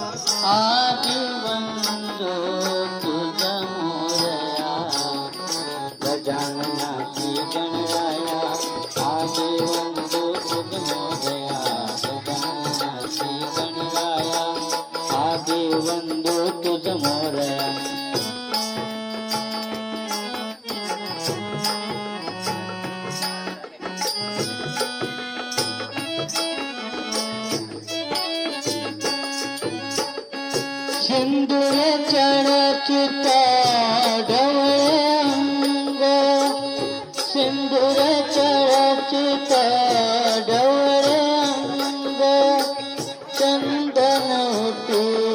आदि वंदो तुझ मोरया गजाननाची गणराया आदि वंदो तुझ मोरया गजाननाची गणराया आदि वंदो तुझ मोरया सिंदूर चढचिता ढवळे अंग सिंदूर चढचिता ढवळे अंग चंदन होती